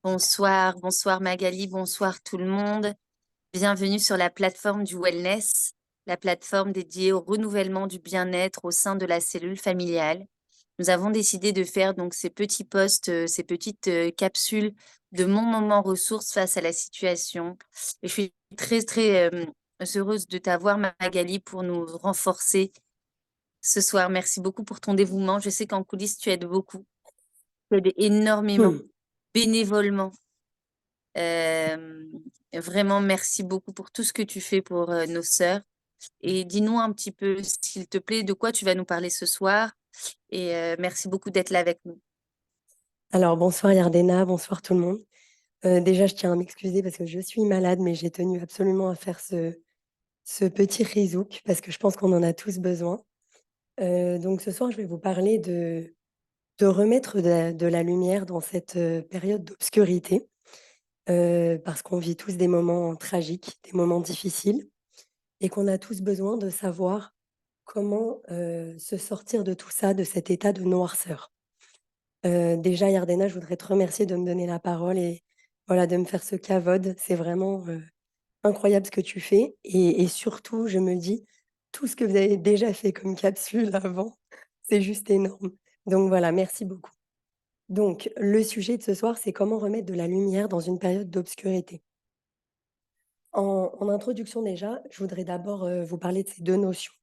Bonsoir, bonsoir Magali, bonsoir tout le monde. Bienvenue sur la plateforme du wellness, la plateforme dédiée au renouvellement du bien-être au sein de la cellule familiale. Nous avons décidé de faire donc ces petits posts, ces petites capsules de mon moment ressources face à la situation. Et je suis très heureuse de t'avoir Magali pour nous renforcer ce soir. Merci beaucoup pour ton dévouement. Je sais qu'en coulisses, tu aides beaucoup. Tu aides énormément, Hmm. bénévolement. Euh, Vraiment, merci beaucoup pour tout ce que tu fais pour nos sœurs. Et dis-nous un petit peu, s'il te plaît, de quoi tu vas nous parler ce soir. Et merci beaucoup d'être là avec nous. Alors, bonsoir Yardena, bonsoir tout le monde. Déjà, je tiens à m'excuser parce que je suis malade, mais j'ai tenu absolument à faire ce petit rizouk parce que je pense qu'on en a tous besoin. Donc, ce soir, je vais vous parler de remettre de la lumière dans cette période d'obscurité parce qu'on vit tous des moments tragiques, des moments difficiles et qu'on a tous besoin de savoir comment se sortir de tout ça, de cet état de noirceur. Déjà, Yardena, je voudrais te remercier de me donner la parole et voilà, de me faire ce CAVOD. C'est vraiment, incroyable ce que tu fais et surtout, je me dis: «Tout ce que vous avez déjà fait comme capsule avant, c'est juste énorme». Donc voilà, merci beaucoup. Donc le sujet de ce soir, c'est comment remettre de la lumière dans une période d'obscurité. En introduction déjà, je voudrais d'abord, vous parler de ces 2 notions,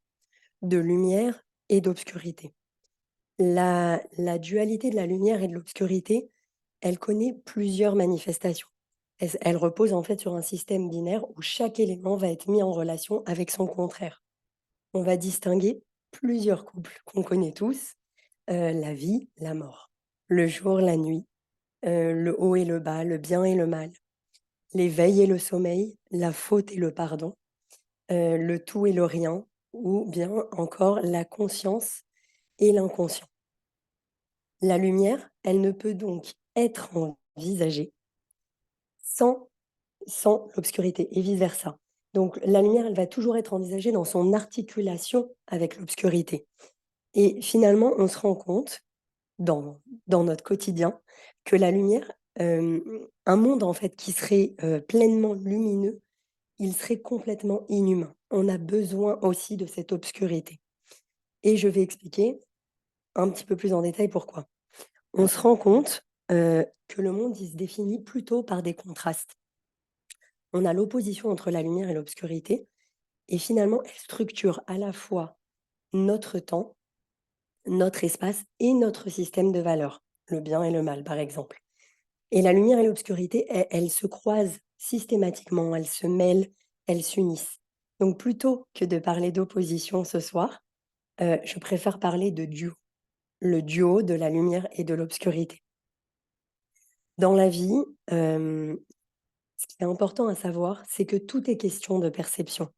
de lumière et d'obscurité. La dualité de la lumière et de l'obscurité, elle connaît plusieurs manifestations. Elle repose en fait sur un système binaire où chaque élément va être mis en relation avec son contraire. On va distinguer plusieurs couples qu'on connaît tous, la vie, la mort, le jour, la nuit, le haut et le bas, le bien et le mal, l'éveil et le sommeil, la faute et le pardon, le tout et le rien, ou bien encore la conscience et l'inconscient. La lumière, elle ne peut donc être envisagée sans sans l'obscurité et vice versa. Donc la lumière, elle va toujours être envisagée dans son articulation avec l'obscurité et finalement, on se rend compte dans notre quotidien que la lumière, un monde en fait qui serait, pleinement lumineux, il serait complètement inhumain. On a besoin aussi de cette obscurité et je vais expliquer un petit peu plus en détail pourquoi. On se rend compte, que le monde, il se définit plutôt par des contrastes. On a l'opposition entre la lumière et l'obscurité et finalement, elle structure à la fois notre temps, notre espace et notre système de valeurs, le bien et le mal, par exemple. Et la lumière et l'obscurité, elles se croisent systématiquement, elles se mêlent, elles s'unissent. Donc plutôt que de parler d'opposition ce soir, je préfère parler de duo, le duo de la lumière et de l'obscurité. Dans la vie, ce qui est important à savoir, c'est que tout est question de perception.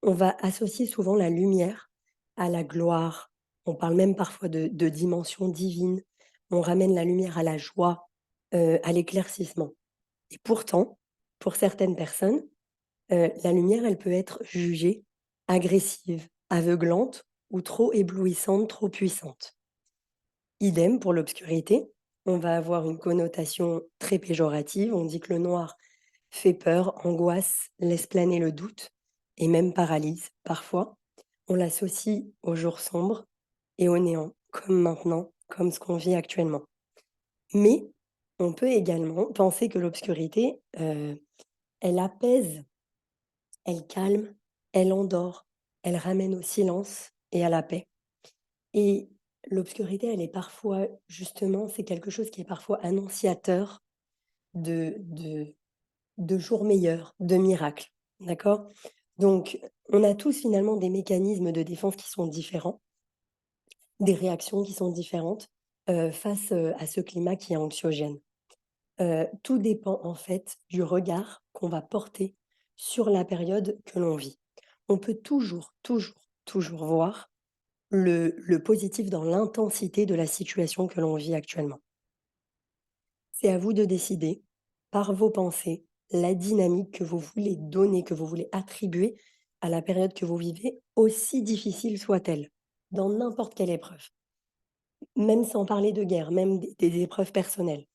On va associer souvent la lumière à la gloire. On parle même parfois de dimension divine. On ramène la lumière à la joie, à l'éclaircissement. Et pourtant, pour certaines personnes, la lumière, elle peut être jugée agressive, aveuglante ou trop éblouissante, trop puissante. Idem pour l'obscurité. On va avoir une connotation très péjorative. On dit que le noir fait peur, angoisse, laisse planer le doute et même paralyse parfois. On l'associe au jour sombre et au néant, comme maintenant, comme ce qu'on vit actuellement. Mais on peut également penser que l'obscurité, elle apaise, elle calme, elle endort, elle ramène au silence et à la paix. Et l'obscurité, elle est parfois, justement, c'est quelque chose qui est parfois annonciateur de, de, de jours meilleurs, de miracles. D'accord. Donc, on a tous finalement des mécanismes de défense qui sont différents, des réactions qui sont différentes face à ce climat qui est anxiogène. Tout dépend en fait du regard qu'on va porter sur la période que l'on vit. On peut toujours voir le positif dans l'intensité de la situation que l'on vit actuellement. C'est à vous de décider, par vos pensées, la dynamique que vous voulez donner, que vous voulez attribuer à la période que vous vivez, aussi difficile soit-elle, dans n'importe quelle épreuve, même sans parler de guerre, même des épreuves personnelles.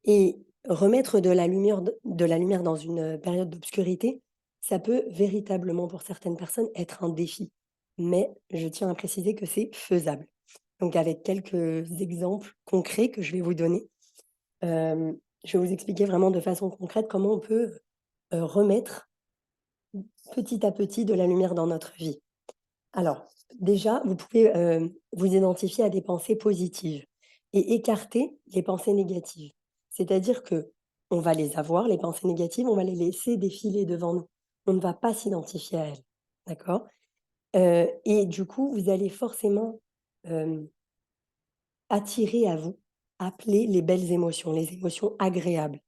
Et remettre de la lumière dans une période d'obscurité, ça peut véritablement, pour certaines personnes, être un défi. Mais je tiens à préciser que c'est faisable. Donc avec quelques exemples concrets que je vais vous donner, je vais vous expliquer vraiment de façon concrète comment on peut, remettre petit à petit de la lumière dans notre vie. Alors, déjà, vous pouvez, vous identifier à des pensées positives et écarter les pensées négatives. C'est-à-dire que on va les avoir, les pensées négatives, on va les laisser défiler devant nous. On ne va pas s'identifier à elles, d'accord? Et du coup, vous allez forcément, hem, attirer à vous, appeler les émotions agréables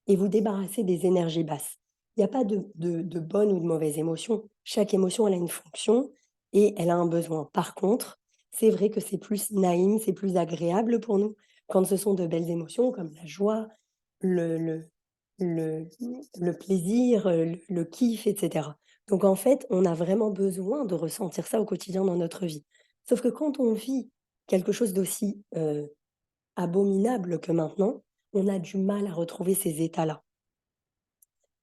et vous débarrasser des énergies basses. Il n'y a pas de bonnes ou de mauvaises émotions. Chaque émotion, elle a une fonction et elle a un besoin. Par contre, c'est vrai que c'est plus naïm, c'est plus agréable pour nous quand ce sont de belles émotions comme la joie, le le le le plaisir, le kiff et cetera. Donc en fait, on a vraiment besoin de ressentir ça au quotidien dans notre vie. Sauf que quand on vit quelque chose d'aussi, abominable que maintenant, on a du mal à retrouver ces états-là.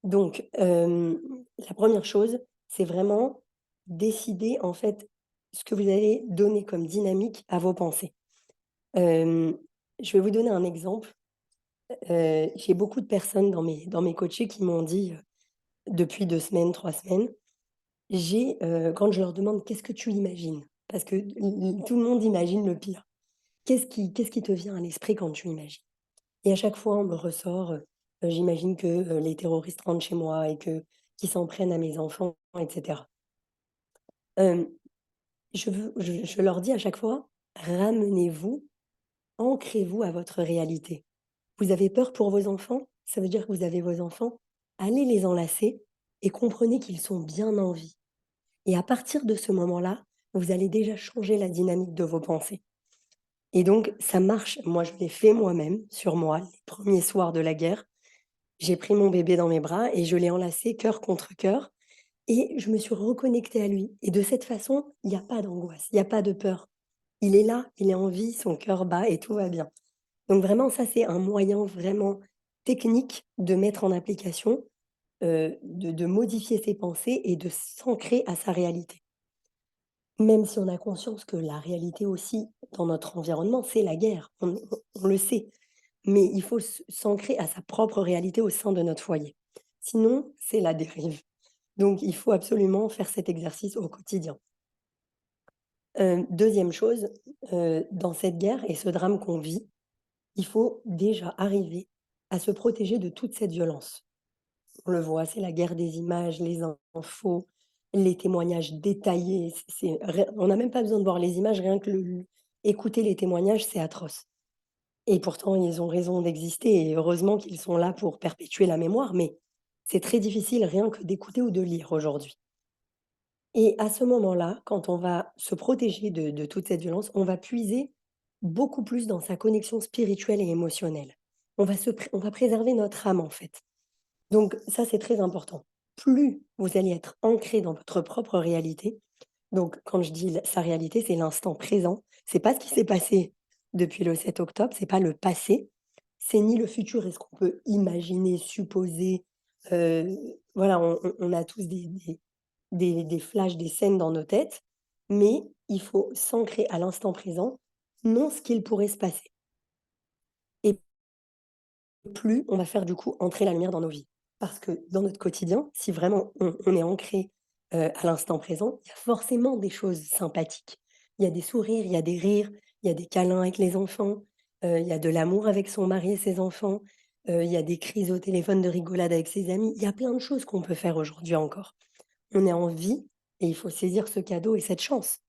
Donc, la première chose, c'est vraiment décider, en fait, ce que vous allez donner comme dynamique à vos pensées. Hem, je vais vous donner un exemple. J'ai beaucoup de personnes dans mes coachés qui m'ont dit, depuis 2 semaines, 3 semaines, quand je leur demande: «Qu'est-ce que tu imagines?» parce que tout le monde imagine le pire. Qu'est-ce qui te vient à l'esprit quand tu imagines? Et à chaque fois, on me ressort, j'imagine que, les terroristes rentrent chez moi et que qu'ils s'en prennent à mes enfants et cetera. Hem, je leur dis à chaque fois: «Ramenez-vous, ancrez-vous à votre réalité. Vous avez peur pour vos enfants? Ça veut dire que vous avez vos enfants? Allez les enlacer et comprenez qu'ils sont bien en vie et à partir de ce moment-là, vous allez déjà changer la dynamique de vos pensées». Et donc ça marche. Moi, je l'ai fait moi-même sur moi, les premiers soirs de la guerre. J'ai pris mon bébé dans mes bras et je l'ai enlacé cœur contre cœur et je me suis reconnectée à lui et de cette façon, il y a pas d'angoisse, il y a pas de peur. Il est là, il est en vie, son cœur bat et tout va bien. Donc vraiment ça, c'est un moyen vraiment technique de mettre en application, de modifier ses pensées et de s'ancrer à sa réalité. Même si on a conscience que la réalité aussi dans notre environnement, c'est la guerre, on le sait. Mais il faut s'ancrer à sa propre réalité au sein de notre foyer. Sinon, c'est la dérive. Donc il faut absolument faire cet exercice au quotidien. 2e chose, dans cette guerre et ce drame qu'on vit, il faut déjà arriver à se protéger de toute cette violence. On le voit, c'est la guerre des images, les infos, les témoignages détaillés, on n'a même pas besoin de voir les images, rien que écouter les témoignages, c'est atroce. Et pourtant, ils ont raison d'exister et heureusement qu'ils sont là pour perpétuer la mémoire, mais c'est très difficile rien que d'écouter ou de lire aujourd'hui. Et à ce moment-là, quand on va se protéger de toute cette violence, on va puiser beaucoup plus dans sa connexion spirituelle et émotionnelle. On va préserver notre âme, en fait. Donc ça, c'est très important. Plus vous allez être ancré dans votre propre réalité, donc quand je dis sa réalité, c'est l'instant présent. C'est pas ce qui s'est passé depuis le 7 octobre, c'est pas le passé, c'est ni le futur et ce qu'on peut imaginer, supposer. Heu, voilà, on a tous des flashs, des scènes dans nos têtes, mais il faut s'ancrer à l'instant présent, non ce qu'il pourrait se passer et plus on va faire du coup entrer la lumière dans nos vies. Parce que dans notre quotidien, si vraiment on est ancré, à l'instant présent, il y a forcément des choses sympathiques. Il y a des sourires, il y a des rires, il y a des câlins avec les enfants, il y a de l'amour avec son mari et ses enfants, il y a des crises au téléphone de rigolade avec ses amis. Il y a plein de choses qu'on peut faire aujourd'hui encore. On est en vie et il faut saisir ce cadeau et cette chance.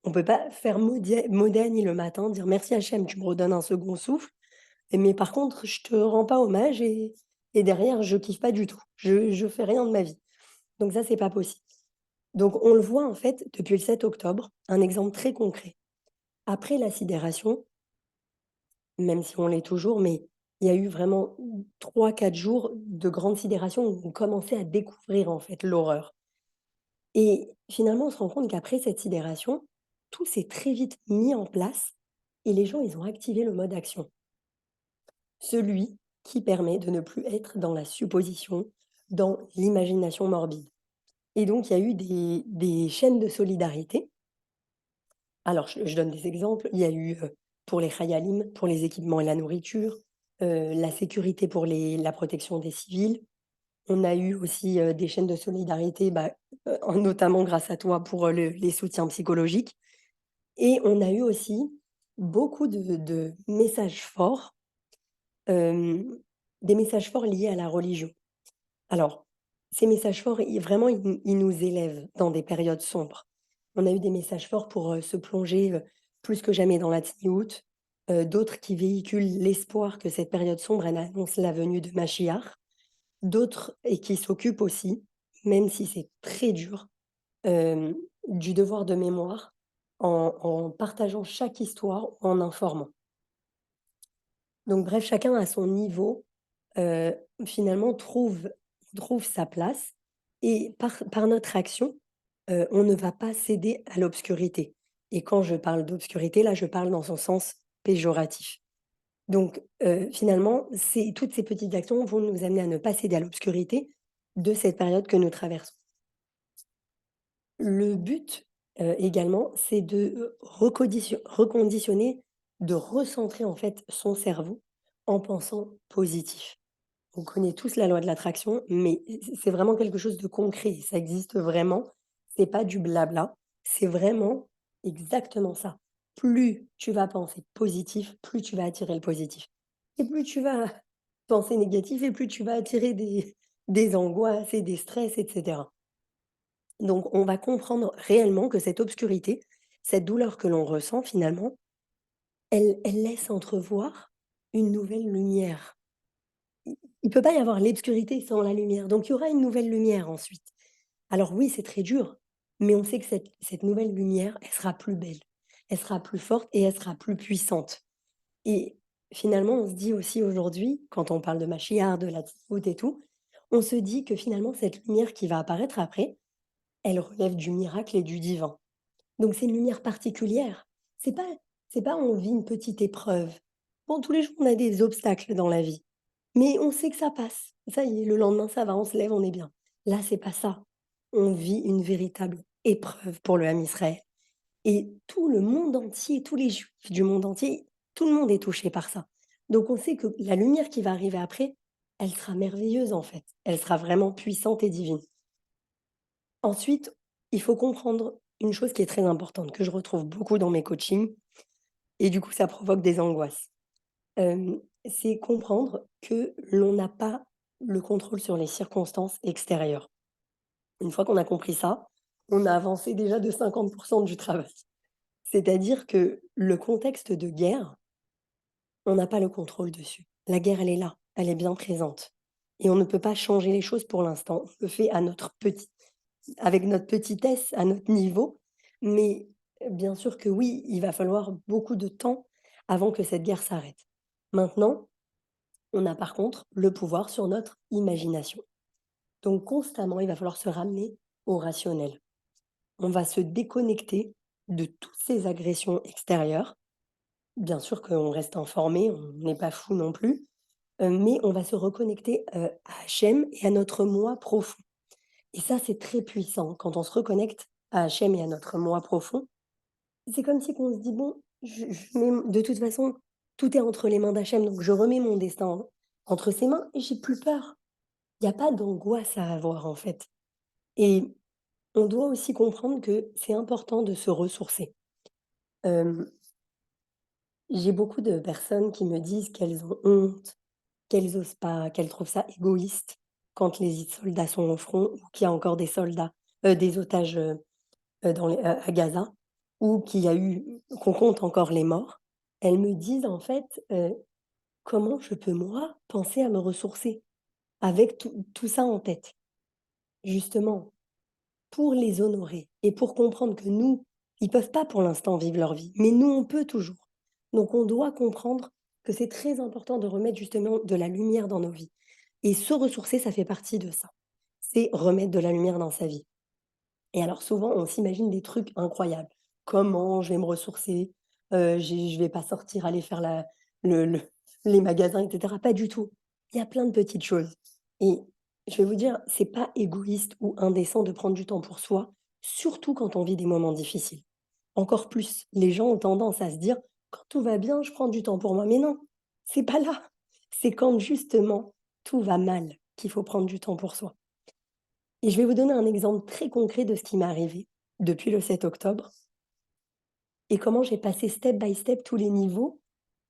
On peut pas faire modène le matin, dire: «Merci Hachem, tu me redonnes un second souffle», mais par contre, je te rends pas hommage et derrière, je kiffe pas du tout. Je fais rien de ma vie. Donc ça, c'est pas possible. Donc on le voit, en fait, depuis le 7 octobre, un exemple très concret. Après la sidération, même si on l'est toujours, mais il y a eu vraiment 3 4 jours de grande sidération où on commençait à découvrir, en fait, l'horreur. Et finalement, on se rend compte qu'après cette sidération, tout s'est très vite mis en place et les gens, ils ont activé le mode action. Celui qui permet de ne plus être dans la supposition, dans l'imagination morbide. Et donc il y a eu des chaînes de solidarité. Alors je donne des exemples, il y a eu, pour les Khayalim, pour les équipements et la nourriture, la sécurité pour la protection des civils. On a eu aussi, des chaînes de solidarité, notamment grâce à toi pour, les soutiens psychologiques. Et on a eu aussi beaucoup de messages forts, hem, des messages forts liés à la religion. Alors, ces messages forts, ils nous élèvent dans des périodes sombres. On a eu des messages forts pour, se plonger, plus que jamais dans la tsniout, d'autres qui véhiculent l'espoir que cette période sombre, elle annonce la venue de Mashiach, d'autres et qui s'occupent aussi, même si c'est très dur, hem, du devoir de mémoire en partageant chaque histoire, en informant. Donc bref, chacun à son niveau, heu, finalement trouve sa place et par notre action, on ne va pas céder à l'obscurité et quand je parle d'obscurité, là, je parle dans son sens péjoratif. Donc finalement, toutes ces petites actions vont nous amener à ne pas céder à l'obscurité de cette période que nous traversons. Le but, également, c'est de, reconditionner, de recentrer, en fait, son cerveau en pensant positif. On connaît tous la loi de l'attraction, mais c'est vraiment quelque chose de concret, ça existe vraiment. C'est pas du blabla, c'est vraiment exactement ça. Plus tu vas penser positif, plus tu vas attirer le positif et plus tu vas penser négatif et plus tu vas attirer des angoisses et des stress et cetera. Donc on va comprendre réellement que cette obscurité, cette douleur que l'on ressent finalement, elle laisse entrevoir une nouvelle lumière. Il peut pas y avoir l'obscurité sans la lumière, donc il y aura une nouvelle lumière ensuite. Alors oui, c'est très dur, mais on sait que cette nouvelle lumière, elle sera plus belle, elle sera plus forte et elle sera plus puissante. Et finalement, on se dit aussi aujourd'hui, quand on parle de Machiar, de la Tzniut et tout, on se dit que finalement cette lumière qui va apparaître après, elle relève du miracle et du divin. Donc c'est une lumière particulière. C'est pas c'est pas on vit une petite épreuve. Bon, tous les jours, on a des obstacles dans la vie, mais on sait que ça passe. Ça y est, le lendemain, ça va, on se lève, on est bien. Là, c'est pas ça. On vit une véritable épreuve pour le Ham Israël et tout le monde entier, tous les juifs du monde entier, tout le monde est touché par ça. Donc on sait que la lumière qui va arriver après, elle sera merveilleuse en fait. Elle sera vraiment puissante et divine. Ensuite, il faut comprendre une chose qui est très importante, que je retrouve beaucoup dans mes coachings et du coup, ça provoque des angoisses. C'est comprendre que l'on n'a pas le contrôle sur les circonstances extérieures. Une fois qu'on a compris ça, on a avancé déjà de 50 du travail. C'est-à-dire que le contexte de guerre, on n'a pas le contrôle dessus. La guerre, elle est là, elle est bien présente et on ne peut pas changer les choses pour l'instant. On le fait à notre petit avec notre petitesse, à notre niveau, mais bien sûr que oui, il va falloir beaucoup de temps avant que cette guerre s'arrête. Maintenant, on a par contre le pouvoir sur notre imagination. Donc constamment, il va falloir se ramener au rationnel. On va se déconnecter de toutes ces agressions extérieures. Bien sûr qu'on reste informé, on n'est pas fou non plus, mais on va se reconnecter, à Hachem et à notre moi profond. Et ça, c'est très puissant. Quand on se reconnecte à Hachem et à notre moi profond, c'est comme si qu'on se dit: «Bon, je mets de toute façon, tout est entre les mains d'Hachem, donc je remets mon destin entre ses mains et j'ai plus peur». Il y a pas d'angoisse à avoir, en fait. Et on doit aussi comprendre que c'est important de se ressourcer. Hem, j'ai beaucoup de personnes qui me disent qu'elles ont honte, qu'elles osent pas, qu'elles trouvent ça égoïste quand les soldats sont au front ou qu'il y a encore des soldats, des otages, à Gaza ou qu'il y a eu qu'on compte encore les morts. Elles me disent en fait, «Comment je peux moi penser à me ressourcer avec tout ça en tête?» Justement, pour les honorer et pour comprendre que nous, ils peuvent pas pour l'instant vivre leur vie, mais nous, on peut toujours. Donc on doit comprendre que c'est très important de remettre justement de la lumière dans nos vies et se ressourcer, ça fait partie de ça. C'est remettre de la lumière dans sa vie. Et alors souvent, on s'imagine des trucs incroyables. Comment je vais me ressourcer? Je vais pas sortir, aller faire la le les magasins et cetera. Pas du tout. Il y a plein de petites choses et je vais vous dire, c'est pas égoïste ou indécent de prendre du temps pour soi, surtout quand on vit des moments difficiles. Encore plus, les gens ont tendance à se dire: «Quand tout va bien, je prends du temps pour moi». Mais non, c'est pas là. C'est quand justement tout va mal qu'il faut prendre du temps pour soi. Et je vais vous donner un exemple très concret de ce qui m'est arrivé depuis le 7 octobre et comment j'ai passé step by step tous les niveaux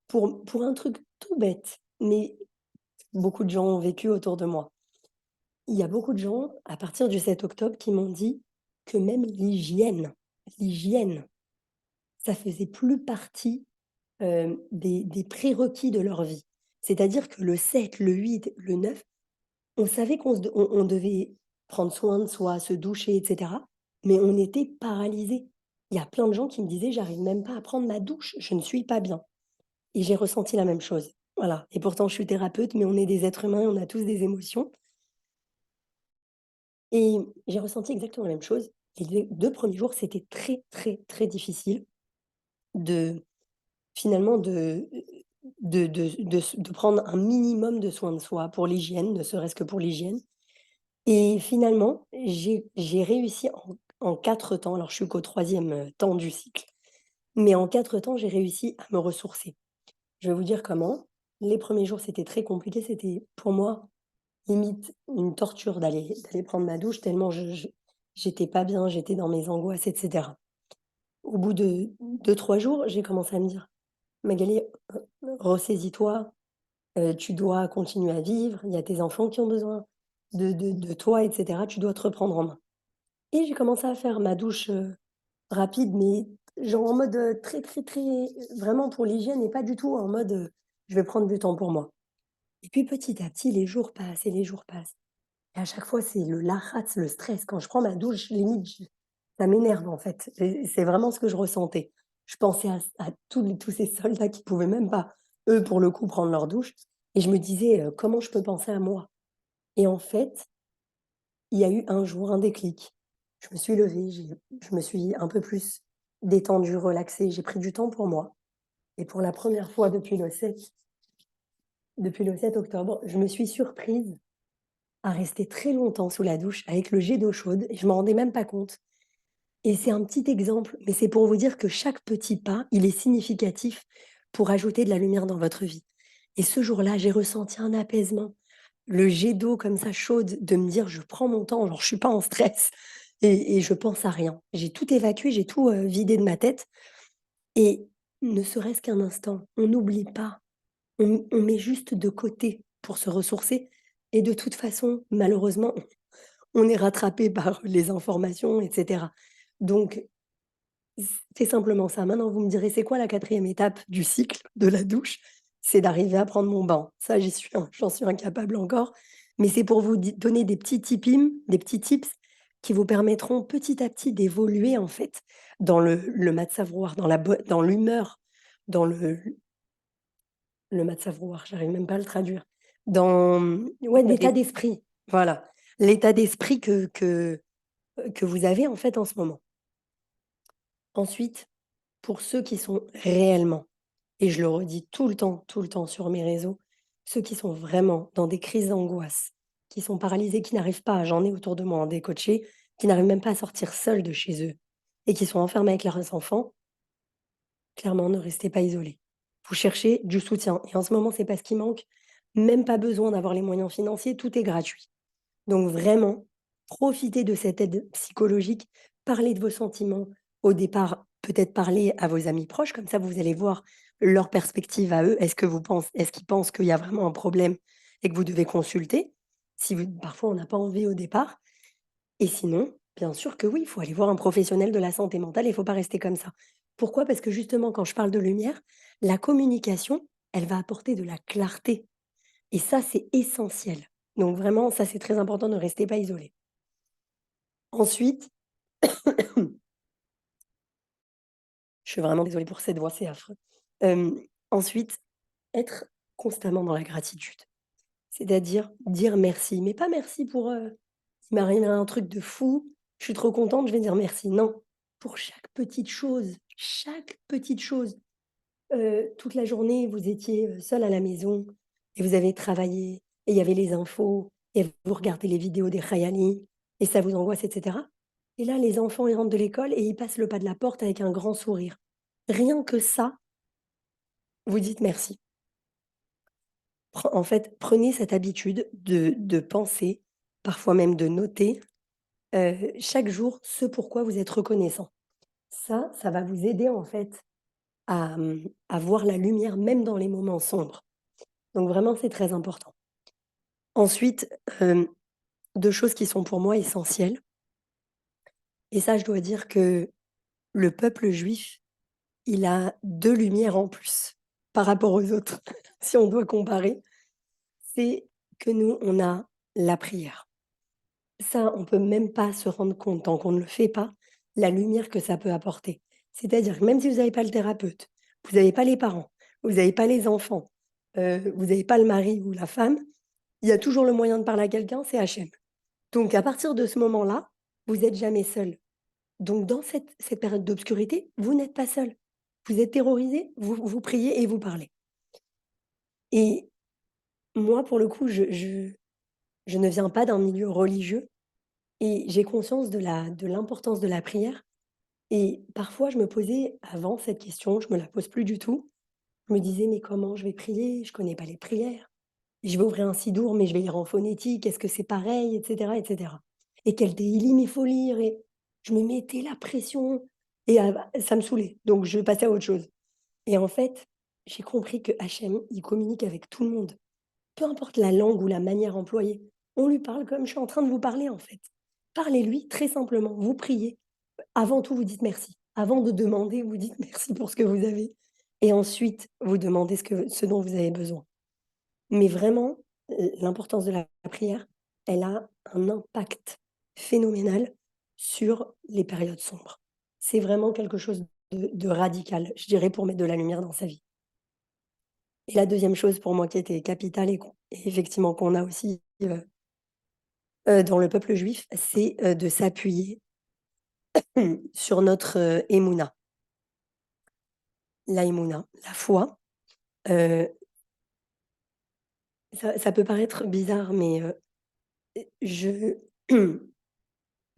pour un truc tout bête, mais beaucoup de gens ont vécu autour de moi. Il y a beaucoup de gens, à partir du 7 octobre, qui m'ont dit que même l'hygiène, ça faisait plus partie, des prérequis de leur vie. C'est-à-dire que le 7, le 8, le 9, on savait qu'on devait prendre soin de soi, se doucher et cetera, mais on était paralysés. Il y a plein de gens qui me disaient: «J'arrive même pas à prendre ma douche, je ne suis pas bien» et j'ai ressenti la même chose. Voilà et pourtant je suis thérapeute, mais on est des êtres humains, on a tous des émotions et j'ai ressenti exactement la même chose et les 2 premiers jours, c'était très, très, très difficile de finalement de prendre un minimum de soin de soi pour l'hygiène, ne serait-ce que pour l'hygiène et finalement, j'ai réussi en 4 temps, alors je suis qu'au 3e, temps du cycle, mais en 4 temps, j'ai réussi à me ressourcer. Je vais vous dire comment. Les premiers jours, c'était très compliqué, c'était pour moi limite une torture d'aller prendre ma douche tellement j'étais pas bien, j'étais dans mes angoisses et cetera. Au bout de 2-3 jours, j'ai commencé à me dire: «Magali, ressaisis-toi, tu dois continuer à vivre, il y a tes enfants qui ont besoin de toi et cetera, tu dois te reprendre en main» et j'ai commencé à faire ma douche, rapide mais genre en mode, très, très, très vraiment pour l'hygiène et pas du tout en mode, je vais prendre du temps pour moi et puis petit à petit, les jours passent et les jours passent. Et à chaque fois, c'est le laratz, le stress. Quand je prends ma douche, limite, je ça m'énerve, en fait. Et c'est vraiment ce que je ressentais. Je pensais à tous ces soldats qui pouvaient même pas, eux, pour le coup, prendre leur douche et je me disais: «Comment je peux penser à moi?» et en fait, il y a eu un jour un déclic. Je me suis levée, je me suis un peu plus détendue, relaxée, j'ai pris du temps pour moi et pour la première fois depuis le 7 octobre, je me suis surprise à rester très longtemps sous la douche avec le jet d'eau chaude et je m'en rendais même pas compte. Et c'est un petit exemple, mais c'est pour vous dire que chaque petit pas, il est significatif pour ajouter de la lumière dans votre vie. Et ce jour-là, j'ai ressenti un apaisement. Le jet d'eau comme ça chaude, de me dire: «Je prends mon temps, genre je suis pas en stress et je pense à rien». J'ai tout évacué, j'ai tout, vidé de ma tête et ne serait-ce qu'un instant, on n'oublie pas, on met juste de côté pour se ressourcer et de toute façon, malheureusement, on est rattrapé par les informations et cetera. Donc c'est simplement ça. Maintenant, vous me direz: «C'est quoi la 4e étape du cycle de la douche?» C'est d'arriver à prendre mon bain. Ça, j'en suis incapable encore, mais c'est pour vous donner des petits tips qui vous permettront petit à petit d'évoluer, en fait, dans le mat-savoir, dans l'humeur, dans le mat-savoir, j'arrive même pas à le traduire. Dans, ouais, État l'état d'esprit. d'esprit, voilà. L'état d'esprit que vous avez, en fait, en ce moment. Ensuite, pour ceux qui sont réellement, et je le redis tout le temps sur mes réseaux, ceux qui sont vraiment dans des crises d'angoisse, qui sont paralysés, qui n'arrivent pas, j'en ai autour de moi, hein, des coachés, qui n'arrivent même pas à sortir seuls de chez eux et qui sont enfermés avec leurs enfants, clairement, ne restez pas isolés. Vous cherchez du soutien et en ce moment, c'est pas ce qui manque. Même pas besoin d'avoir les moyens financiers, tout est gratuit. Donc vraiment, profitez de cette aide psychologique, parlez de vos sentiments. Au départ, peut-être parler à vos amis proches, comme ça vous allez voir leur perspective à eux. Est-ce qu'ils pensent qu'il y a vraiment un problème et que vous devez consulter? Si vous Parfois on n'a pas envie au départ et sinon, bien sûr que oui, il faut aller voir un professionnel de la santé mentale, il ne faut pas rester comme ça. Pourquoi? Parce que justement quand je parle de lumière, la communication, elle va apporter de la clarté et ça, c'est essentiel. Donc vraiment, ça, c'est très important, ne restez pas isolés. Ensuite, je suis vraiment désolée pour cette voix, c'est affreux. Ensuite, être constamment dans la gratitude. C'est-à-dire dire merci, mais pas merci pour, «Il m'est arrivé un truc de fou, je suis trop contente, je vais dire merci». Non, pour chaque petite chose. Toute la journée, vous étiez, seul à la maison et vous avez travaillé. et il y avait les infos et vous regardez les vidéos des Khayali et ça vous angoisse et cetera. Et là, les enfants, ils rentrent de l'école et ils passent le pas de la porte avec un grand sourire. Rien que ça, vous dites merci. En fait, prenez cette habitude de penser, parfois même de noter, chaque jour ce pourquoi vous êtes reconnaissant. Ça va vous aider en fait à voir la lumière même dans les moments sombres. Donc vraiment, c'est très important. Ensuite, 2 choses qui sont pour moi essentielles et ça, je dois dire que le peuple juif, il a 2 lumières en plus par rapport aux autres, si on doit comparer. C'est que nous, on a la prière. Ça, on peut même pas se rendre compte, tant qu'on ne le fait pas, la lumière que ça peut apporter. C'est-à-dire que même si vous n'avez pas le thérapeute, vous n'avez pas les parents, vous n'avez pas les enfants, vous n'avez pas le mari ou la femme, il y a toujours le moyen de parler à quelqu'un, c'est Hachem. Donc à partir de ce moment-là, vous êtes jamais seul. Donc dans cette période d'obscurité, vous n'êtes pas seul. Vous êtes terrorisé, vous priez et vous parlez. Et moi, pour le coup, je ne viens pas d'un milieu religieux et j'ai conscience de l'importance de la prière et parfois je me posais avant cette question, je me la pose plus du tout. Je me disais: «Mais comment je vais prier? Je connais pas les prières. Je vais ouvrir un sidour, mais je vais lire en phonétique, est-ce que c'est pareil?» et cetera et cetera. Et quel télim il faut lire et je me mettais la pression et ça me saoulait, donc je passais à autre chose. Et en fait, j'ai compris que Hachem, il communique avec tout le monde. Peu importe la langue ou la manière employée. On lui parle comme je suis en train de vous parler, en fait. Parlez-lui très simplement, vous priez. Avant tout, vous dites merci. Avant de demander, vous dites merci pour ce que vous avez et ensuite, vous demandez ce dont vous avez besoin. Mais vraiment, l'importance de la prière, elle a un impact phénoménal sur les périodes sombres. C'est vraiment quelque chose de radical, je dirais, pour mettre de la lumière dans sa vie. Et la deuxième chose pour moi qui était capitale et effectivement qu'on a aussi, dans le peuple juif, c'est, de s'appuyer sur notre, Emouna. La Emouna, la foi, heu, ça peut paraître bizarre, mais, je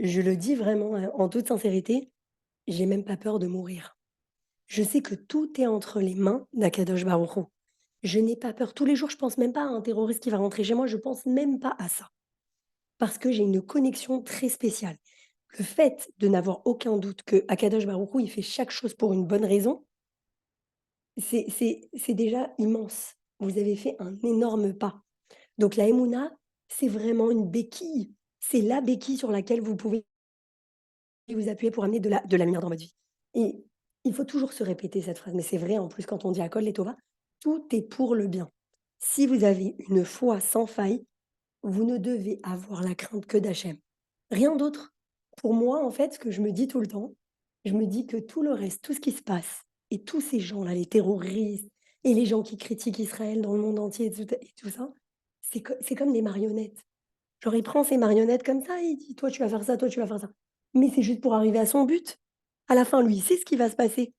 je le dis vraiment, en toute sincérité, j'ai même pas peur de mourir. Je sais que tout est entre les mains d'Akadosh Baruch Hu. Je n'ai pas peur. Tous les jours, je pense même pas à un terroriste qui va rentrer chez moi, je pense même pas à ça. Parce que j'ai une connexion très spéciale. Le fait de n'avoir aucun doute que Akadosh Baruch Hu, il fait chaque chose pour une bonne raison, c'est déjà immense. Vous avez fait un énorme pas. Donc la Emouna, c'est vraiment une béquille. C'est la béquille sur laquelle vous pouvez vous appuyer pour amener de la lumière dans votre vie. Et il faut toujours se répéter cette phrase, mais c'est vrai en plus quand on dit à Kol les Tova, tout est pour le bien. Si vous avez une foi sans faille, vous ne devez avoir la crainte que d'Hachem. Rien d'autre. Pour moi, en fait, ce que je me dis tout le temps, je me dis que tout le reste, tout ce qui se passe, et tous ces gens-là, les terroristes, et les gens qui critiquent Israël dans le monde entier, et tout ça, c'est comme des marionnettes. Genre, il prend ses marionnettes comme ça et il dit: «Toi, tu vas faire ça, toi, tu vas faire ça». Mais c'est juste pour arriver à son but. À la fin, lui, il sait ce qui va se passer.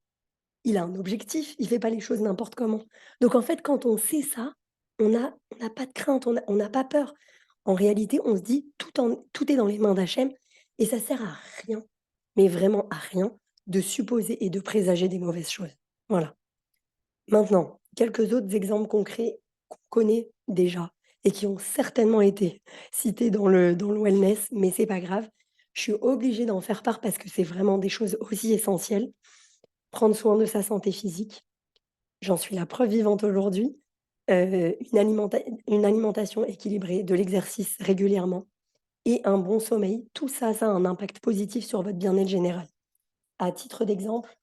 Il a un objectif, il fait pas les choses n'importe comment. Donc en fait, quand on sait ça, on n'a pas de crainte, on n'a pas peur. En réalité, on se dit: «Tout est dans les mains d'Hachem» et ça sert à rien, mais vraiment à rien, de supposer et de présager des mauvaises choses. Voilà. Maintenant, quelques autres exemples concrets qu'on connaît déjà et qui ont certainement été cités dans le wellness, mais c'est pas grave. Je suis obligée d'en faire part parce que c'est vraiment des choses aussi essentielles. Prendre soin de sa santé physique, j'en suis la preuve vivante aujourd'hui. Une alimentation équilibrée, de l'exercice régulièrement et un bon sommeil, tout ça, ça a un impact positif sur votre bien-être général. À titre d'exemple,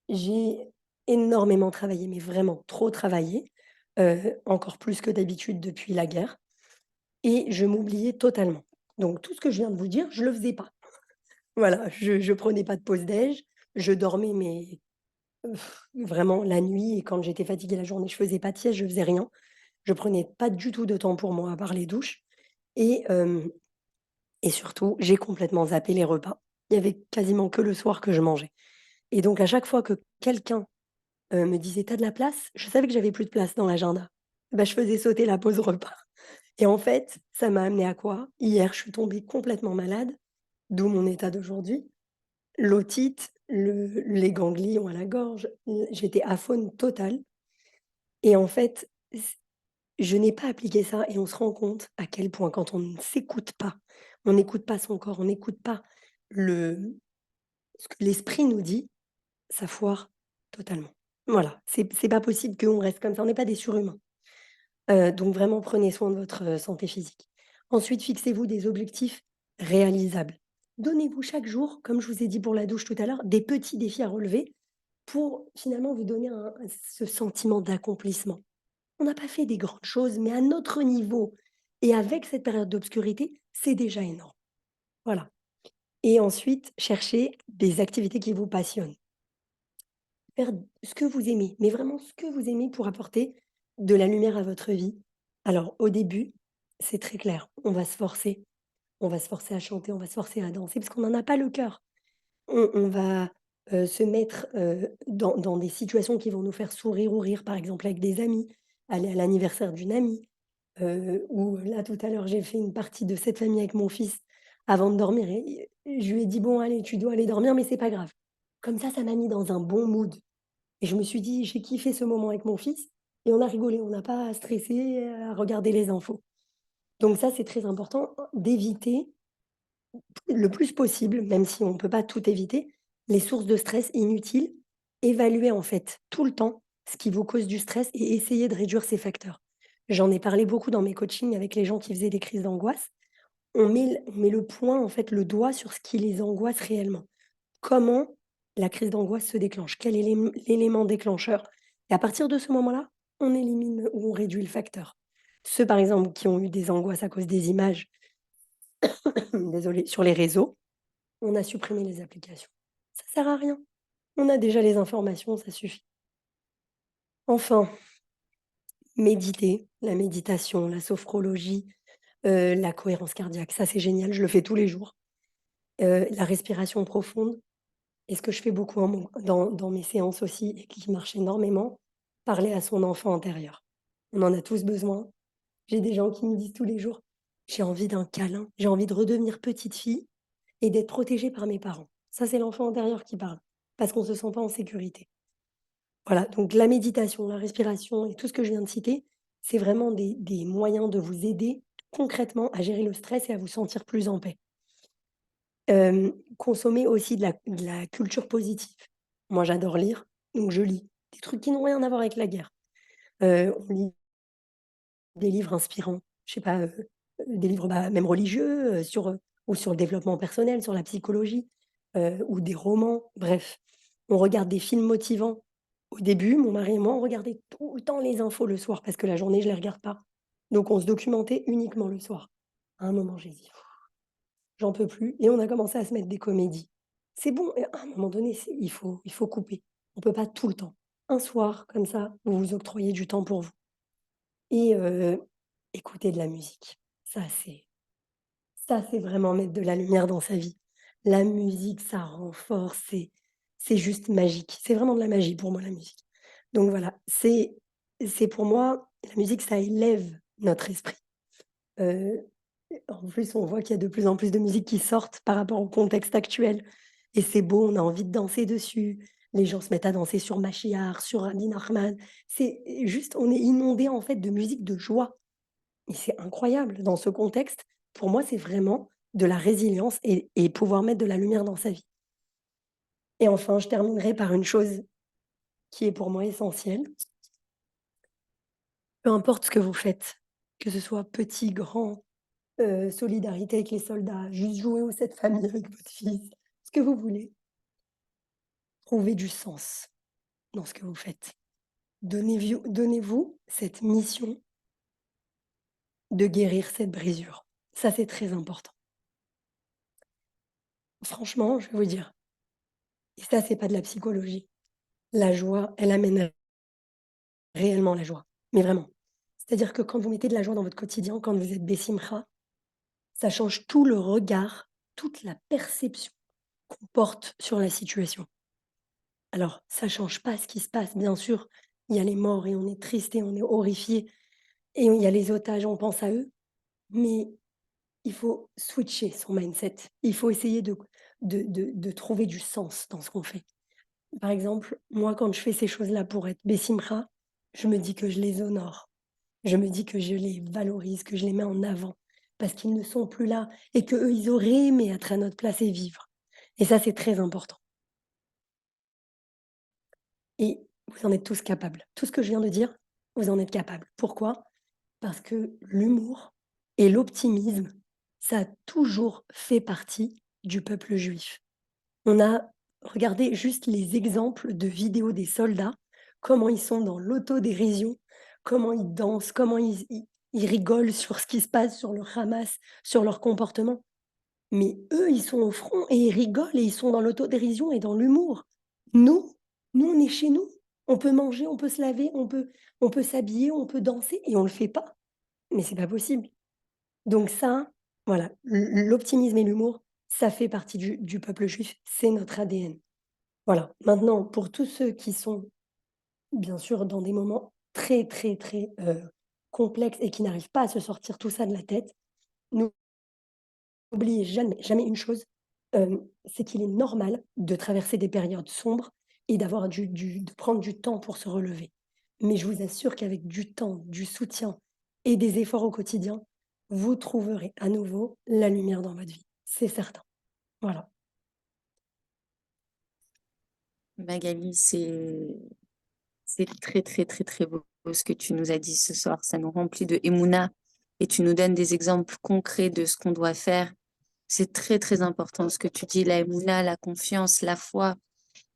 j'ai énormément travaillé, mais vraiment trop travaillé, encore plus que d'habitude depuis la guerre et je m'oubliais totalement. Donc tout ce que je viens de vous dire, je le faisais pas. Voilà, je prenais pas de pause déj, je dormais mais vraiment la nuit et quand j'étais fatiguée la journée, je faisais pas de sieste, je faisais rien. Je prenais pas du tout de temps pour moi à part les douches et et surtout, j'ai complètement zappé les repas. Il y avait quasiment que le soir que je mangeais et donc à chaque fois que quelqu'un me disait: «Tu as de la place?» Je savais que j'avais plus de place dans l'agenda. Bah, je faisais sauter la pause repas Et en fait, ça m'a amené à quoi? Hier, je suis tombée complètement malade, d'où mon état d'aujourd'hui. L'otite, les ganglions à la gorge, j'étais aphone totale et en fait, je n'ai pas appliqué ça et on se rend compte à quel point quand on ne s'écoute pas, on n'écoute pas son corps, on n'écoute pas le ce que l'esprit nous dit, ça foire totalement. Voilà, c'est pas possible qu'on reste comme ça, on n'est pas des surhumains. Donc vraiment prenez soin de votre, santé physique. Ensuite, fixez-vous des objectifs réalisables. Donnez-vous chaque jour, comme je vous ai dit pour la douche tout à l'heure, des petits défis à relever pour finalement vous donner ce sentiment d'accomplissement. On n'a pas fait des grandes choses, mais à notre niveau et avec cette période d'obscurité, c'est déjà énorme. Voilà. Et ensuite, cherchez des activités qui vous passionnent. Faire ce que vous aimez, mais vraiment ce que vous aimez pour apporter de la lumière à votre vie. Alors au début, c'est très clair, on va se forcer à chanter, on va se forcer à danser parce qu'on n'en a pas le cœur. On va, se mettre, dans des situations qui vont nous faire sourire ou rire, par exemple avec des amis, aller à l'anniversaire d'une amie, ou là tout à l'heure j'ai fait une partie de cette famille avec mon fils avant de dormir et je lui ai dit: «Bon allez, tu dois aller dormir mais c'est pas grave». Comme ça m'a mis dans un bon mood. Et je me suis dit: «J'ai kiffé ce moment avec mon fils» et on a rigolé, on n'a pas stressé, à regarder les infos. Donc ça, c'est très important d'éviter le plus possible, même si on ne peut pas tout éviter, les sources de stress inutiles. Évaluer en fait tout le temps ce qui vous cause du stress et essayer de réduire ces facteurs. J'en ai parlé beaucoup dans mes coachings avec les gens qui faisaient des crises d'angoisse. On met le point, en fait, le doigt sur ce qui les angoisse réellement. Comment la crise d'angoisse se déclenche? Quel est l'élément déclencheur? Et à partir de ce moment-là, on élimine ou on réduit le facteur. Ceux, par exemple, qui ont eu des angoisses à cause des images, désolée, sur les réseaux, on a supprimé les applications. Ça sert à rien. On a déjà les informations, ça suffit. Enfin, méditer, la méditation, la sophrologie, la cohérence cardiaque, ça c'est génial, je le fais tous les jours. La respiration profonde. Et ce que je fais beaucoup dans mes séances aussi et qui marche énormément, parler à son enfant intérieur. On en a tous besoin. J'ai des gens qui me disent tous les jours: «J'ai envie d'un câlin, j'ai envie de redevenir petite fille et d'être protégée par mes parents». Ça, c'est l'enfant intérieur qui parle, parce qu'on ne se sent pas en sécurité. Voilà, donc la méditation, la respiration et tout ce que je viens de citer, c'est vraiment des moyens de vous aider concrètement à gérer le stress et à vous sentir plus en paix. Consommer aussi de la culture positive. Moi, j'adore lire, donc je lis des trucs qui n'ont rien à voir avec la guerre. On lit des livres inspirants, je sais pas, des livres, bah, même religieux, ou sur le développement personnel, sur la psychologie, ou des romans, bref. On regarde des films motivants. Au début, mon mari et moi, on regardait tout le temps les infos le soir parce que la journée, je les regarde pas. Donc on se documentait uniquement le soir. À un moment, j'ai dit: «J'en peux plus» et on a commencé à se mettre des comédies. C'est bon et à un moment donné, il faut couper. On peut pas tout le temps. Un soir comme ça, vous vous octroyez du temps pour vous et écouter de la musique. Ça, c'est vraiment mettre de la lumière dans sa vie. La musique, ça renforce, c'est juste magique. C'est vraiment de la magie pour moi, la musique. Donc voilà, c'est pour moi, la musique, ça élève notre esprit. Heu, En plus, on voit qu'il y a de plus en plus de musiques qui sortent par rapport au contexte actuel et c'est beau, on a envie de danser dessus. Les gens se mettent à danser sur Machiaar, sur Rabin Ahmad. C'est juste on est inondé, en fait, de musique de joie et c'est incroyable dans ce contexte. Pour moi, c'est vraiment de la résilience et pouvoir mettre de la lumière dans sa vie. Et enfin, je terminerai par une chose qui est pour moi essentielle. Peu importe ce que vous faites, que ce soit petit, grand, solidarité avec les soldats, juste jouer aux 7 familles avec votre fils, ce que vous voulez. Trouvez du sens dans ce que vous faites. Donnez-vous cette mission de guérir cette brisure. Ça, c'est très important. Franchement, je vais vous dire, et ça, c'est pas de la psychologie. La joie, elle amène réellement la joie, mais vraiment. C'est-à-dire que quand vous mettez de la joie dans votre quotidien, quand vous êtes bessimcha, ça change tout le regard, toute la perception qu'on porte sur la situation. Alors, ça change pas ce qui se passe, bien sûr, il y a les morts et on est triste et on est horrifié et il y a les otages, on pense à eux, mais il faut switcher son mindset. Il faut essayer de trouver du sens dans ce qu'on fait. Par exemple, moi, quand je fais ces choses-là pour être Bessimra, je me dis que je les honore. Je me dis que je les valorise, que je les mets en avant parce qu'ils ne sont plus là et qu'eux, ils auraient aimé être à notre place et vivre. Et ça, c'est très important. Et vous en êtes tous capables. Tout ce que je viens de dire, vous en êtes capables. Pourquoi? Parce que l'humour et l'optimisme, ça a toujours fait partie du peuple juif. On a regardé juste les exemples de vidéos des soldats, comment ils sont dans l'autodérision, comment ils dansent, comment ils rigolent sur ce qui se passe, sur le Hamas, sur leur comportement. Mais eux, ils sont au front et ils rigolent et ils sont dans l'autodérision et dans l'humour. Nous, nous, on est chez nous. On peut manger, on peut se laver, on peut s'habiller, on peut danser et on le fait pas. Mais c'est pas possible. Donc ça, voilà, l'optimisme et l'humour, ça fait partie du peuple juif, c'est notre ADN. Voilà. Maintenant, pour tous ceux qui sont, bien sûr, dans des moments très, très, très, complexes et qui n'arrivent pas à se sortir tout ça de la tête, n'oubliez jamais, jamais une chose, c'est qu'il est normal de traverser des périodes sombres et d'avoir de prendre du temps pour se relever. Mais je vous assure qu'avec du temps, du soutien et des efforts au quotidien, vous trouverez à nouveau la lumière dans votre vie. C'est certain. Voilà. Magali, c'est très, très, très, très beau ce que tu nous as dit ce soir. Ça nous remplit de émouna et tu nous donnes des exemples concrets de ce qu'on doit faire. C'est très, très important ce que tu dis, la émouna, la confiance, la foi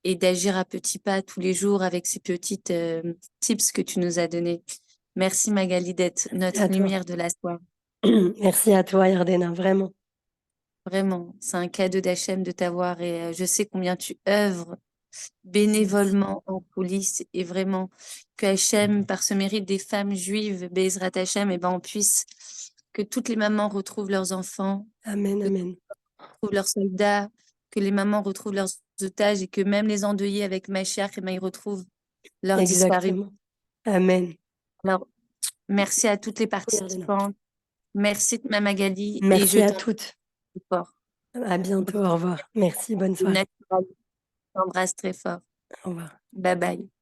et d'agir à petits pas tous les jours avec ces petites tips que tu nous as donnés. Merci Magali d'être Merci notre à toi. lumière de la soirée. Merci à toi, Yardena, vraiment. Vraiment, c'est un cadeau d'Hachem de t'avoir et je sais combien tu œuvres Merci. bénévolement en coulisses et vraiment que Hachem, par ce mérite des femmes juives, Bezrat Hachem, et ben on puisse que toutes les mamans retrouvent leurs enfants, Amen, que toutes amen. retrouvent leurs soldats, que les mamans retrouvent leurs otages et que même les endeuillés avec Machiach, et ben ils retrouvent leurs disparus. Exactement. Amen. Alors, merci à toutes les Oui, Yardena. participantes. Merci Mama Magali et je Merci à t'embrasse toutes. fort. À bientôt. Au revoir. Merci. Bonne soirée. Je t'embrasse très fort. Au revoir. Bye bye.